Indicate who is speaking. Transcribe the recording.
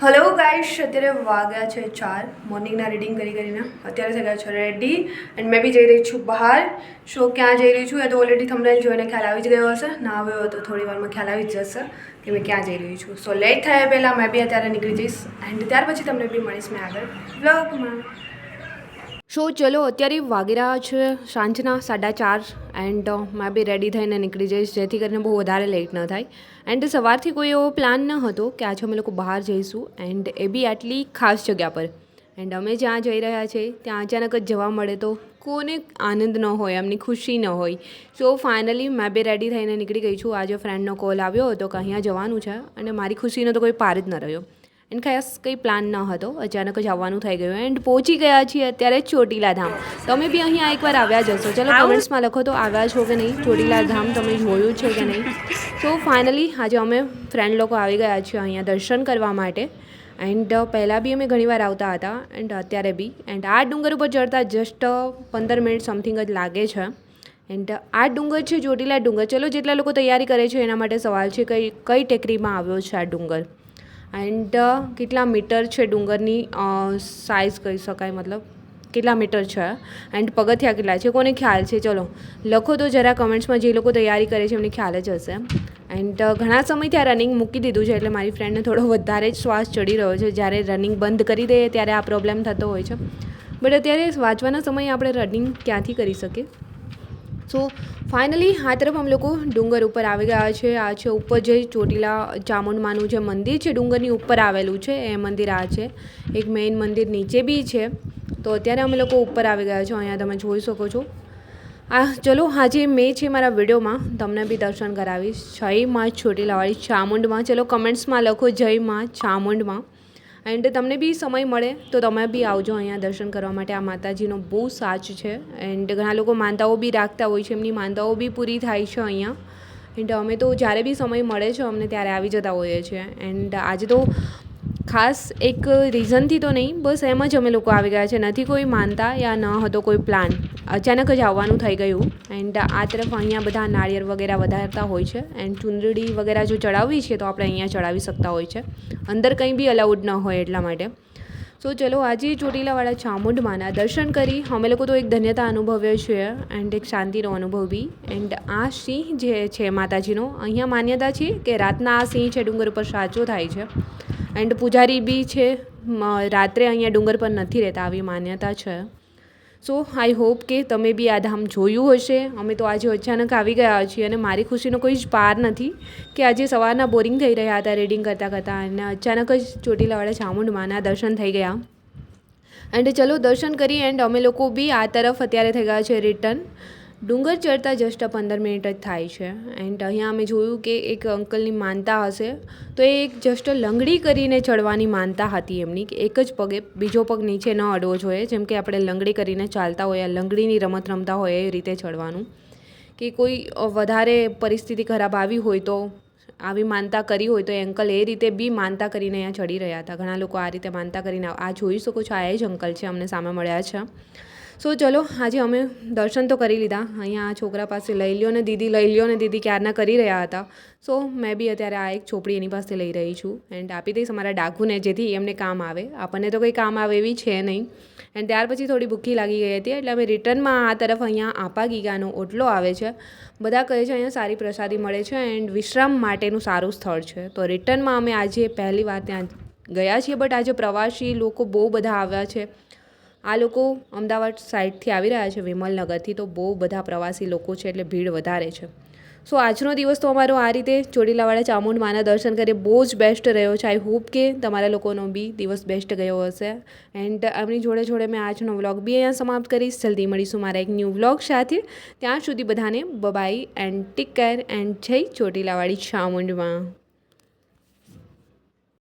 Speaker 1: Hello guys, અત્યારે વાગ્યા છે 4 મોર્નિંગના રીડિંગ કરીને અત્યારે થઈ ગયા છે રેડી એન્ડ મેં બી જઈ રહી છું બહાર. શો ક્યાં જઈ રહી છું એ તો ઓલરેડી થંબનેલ જોઈને ખ્યાલ આવી જ ગયો હશે. ના આવ્યો હોય તો થોડી વારમાં ખ્યાલ આવી જ જશે કે મેં ક્યાં જઈ રહી છું. સો લેટ થાય પહેલાં મેં બી અત્યારે નીકળી જઈશ એન્ડ ત્યાર પછી તમને બી મળીશ મેં આગળ વ્લોગમાં. સો ચલો અત્યારે વાગી રહ્યા છે સાંજના 4:30 એન્ડ મેં બી રેડી થઈને નીકળી જઈશ જેથી કરીને બહુ વધારે લેટ ન થાય. એન્ડ સવારથી કોઈ એવો પ્લાન ન હતો કે આજે અમે લોકો બહાર જઈશું એન્ડ એ બી આટલી ખાસ જગ્યા પર. એન્ડ અમે જ્યાં જઈ રહ્યા છીએ ત્યાં અચાનક જ જવા મળે તો કોને આનંદ ન હોય, એમની ખુશી ન હોય. સો ફાઇનલી મેં બી રેડી થઈને નીકળી ગઈ છું. આજે ફ્રેન્ડનો કોલ આવ્યો હતો કે અહીંયા જવાનું છે અને મારી ખુશીનો તો કોઈ પાર જ ન રહ્યો. એન્ડ ખાસ કંઈ પ્લાન ન હતો, અચાનક જ આવવાનું થઈ ગયું એન્ડ પહોંચી ગયા છીએ અત્યારે ચોટીલા ધામ. તમે બી અહીંયા એકવાર આવ્યા જશો. ચલો કમેન્ટ્સમાં લખો તો આવ્યા છો કે નહીં, ચોટીલા ધામ તમે જોયું છે કે નહીં. તો ફાઇનલી આજે અમે ફ્રેન્ડ લોકો આવી ગયા છીએ અહીંયા દર્શન કરવા માટે. એન્ડ પહેલાં બી અમે ઘણીવાર આવતા હતા એન્ડ અત્યારે બી. એન્ડ આ ડુંગર ઉપર ચડતા જસ્ટ 15 મિનિટ સમથિંગ જ લાગે છે. એન્ડ આ ડુંગર છે ચોટીલા ડુંગર. ચલો જેટલા લોકો તૈયારી કરે છે એના માટે સવાલ છે કઈ ટેકરીમાં આવ્યો છે આ ડુંગર એન્ડ કેટલા મીટર છે ડુંગરની સાઇઝ કહી શકાય, મતલબ કેટલા મીટર છે એન્ડ પગથિયા કેટલા છે, કોને ખ્યાલ છે? ચલો લખો તો જરા કમેન્ટ્સમાં. જે લોકો તૈયારી કરે છે એમને ખ્યાલ જ હશે. એન્ડ ઘણા સમયથી આ રનિંગ મૂકી દીધું છે એટલે મારી ફ્રેન્ડને થોડો વધારે જ શ્વાસ ચડી રહ્યો છે. જ્યારે રનિંગ બંધ કરી દઈએ ત્યારે આ પ્રોબ્લેમ થતો હોય છે. બટ અત્યારે વાંચવાના સમયે આપણે રનિંગ ક્યાંથી કરી શકીએ. સો ફાઇનલી આ તરફ અમે લોકો ડુંગર ઉપર આવી ગયા છે. આ છે ઉપર જે ચોટીલા ચામુંડમાનું જે મંદિર છે ડુંગરની ઉપર આવેલું છે એ મંદિર આ છે. એક મેઇન મંદિર નીચે બી છે. તો અત્યારે અમે લોકો ઉપર આવી ગયા છો. અહીંયા તમે જોઈ શકો છો. ચલો આજે મેં છે મારા વિડીયોમાં તમને બી દર્શન કરાવીશ જય માં ચોટીલાવાળી ચામુંડમાં. ચલો કમેન્ટ્સમાં લખો જય માં ચામુંડમાં. એન્ડ તમને બી સમય મળે તો તમે બી આવજો અહીંયા દર્શન કરવા માટે. આ માતાજીનો બહુ સાચ છે એન્ડ ઘણા લોકો માનતાઓ બી રાખતા હોય છે, એમની માનતાઓ બી પૂરી થાય છે અહીંયા. એન્ડ અમે તો જ્યારે બી સમય મળે છે અમને ત્યારે આવી જતા હોઈએ છીએ. એન્ડ આજે તો ખાસ એક રીઝનથી તો નહીં, બસ એમ જ અમે લોકો આવી ગયા છે. નથી કોઈ માનતા યા ન હતો કોઈ પ્લાન, અચાનક જ આવવાનું થઈ ગયું. એન્ડ આ તરફ અહીંયા બધા નાળિયેર વગેરે વધારતા હોય છે એન્ડ ચુંદડી વગેરે જો ચડાવવી છે તો આપણે અહીંયા ચડાવી શકતા હોય છે. અંદર કંઈ બી અલાઉડ ન હોય એટલા માટે. સો ચલો આજે ચોટીલાવાળા ચામુંડમાના દર્શન કરી અમે લોકો તો એક ધન્યતા અનુભવીએ છીએ એન્ડ એક શાંતિનો અનુભવ બી. એન્ડ આ સિંહ જે છે માતાજીનો, અહીંયા માન્યતા છે કે રાતના આ સિંહ છે ડુંગર ઉપર સાચો થાય છે. એન્ડ પૂજારી બી છે રાત્રે અહીંયા ડુંગર પર નથી રહેતા, આવી માન્યતા છે. સો આઈ હોપ કે તમે બી આ ધામ જોયું હશે. અમે તો આજે અચાનક આવી ગયા છીએ અને મારી ખુશીનો કોઈ જ પાર નથી કે આજે સવારના બોરિંગ થઈ રહ્યા હતા રીડિંગ કરતાં અને અચાનક જ ચોટીલાવાળા ચામુંડમાના દર્શન થઈ ગયા. એન્ડ ચલો દર્શન કરી એન્ડ અમે લોકો બી આ તરફ અત્યારે થઈ ગયા છે રિટર્ન. ડુંગર ચડતા જસ્ટ 15 મિનિટ જ થાય છે. એન્ડ અહીંયા અમે જોયું કે એક અંકલની માનતા હશે તો એ એક જસ્ટ લંગડી કરીને ચડવાની માનતા હતી એમની, કે એક જ પગે બીજો પગ નીચે ન અડવો જોઈએ. જેમ કે આપણે લંગડી કરીને ચાલતા હોય, લંગડીની રમત રમતા હોય એ રીતે ચડવાનું. કે કોઈ વધારે પરિસ્થિતિ ખરાબ આવી હોય તો આવી માનતા કરી હોય તો એ અંકલ એ રીતે બી માનતા કરીને અહીંયા ચડી રહ્યા હતા. ઘણા લોકો આ રીતે માનતા કરીને આ જોઈ શકો છો. આ એ જ અંકલ છે, અમને સામે મળ્યા છે. સો ચલો આજે અમે દર્શન તો કરી લીધા. અહીંયા આ છોકરા પાસે લઈ લ્યો ને દીદી ક્યારના કરી રહ્યા હતા. સો મેં બી અત્યારે આ એક ચોપડી એની પાસે લઈ રહી છું એન્ડ આપી દઈશ અમારા ડાકુને જેથી એમને કામ આવે. આપણને તો કંઈ કામ આવે એવી છે નહીં. એન્ડ ત્યાર પછી થોડી ભૂખી લાગી ગઈ હતી એટલે અમે રિટર્નમાં આ તરફ અહીંયા આપા ગીગાનો ઓટલો આવે છે. બધા કહે છે અહીંયા સારી પ્રસાદી મળે છે એન્ડ વિશ્રામ માટેનું સારું સ્થળ છે. તો રિટર્નમાં અમે આજે પહેલી વાર ત્યાં ગયા છીએ. બટ આજે પ્રવાસી લોકો બહુ બધા આવ્યા છે. આ લોકો અમદાવાદ સાઈડથી આવી રહ્યા છે, વિમલનગરથી. તો બહુ બધા પ્રવાસી લોકો છે એટલે ભીડ વધારે છે. સો આજનો દિવસ તો અમારો આ રીતે ચોટીલાવાળા ચામુંડમાના દર્શન કરી બહુ જ બેસ્ટ રહ્યો છે. આઈ હોપ કે તમારા લોકોનો બી દિવસ બેસ્ટ ગયો હશે. એન્ડ એમની જોડે મેં આજનો વ્લોગ બી અહીંયા સમાપ્ત કરીશ. જલ્દી મળીશું મારા એક ન્યૂ વ્લોગ સાથે. ત્યાં સુધી બધાને bye and take care and જય ચોટીલાવાળી ચામુંડમાં.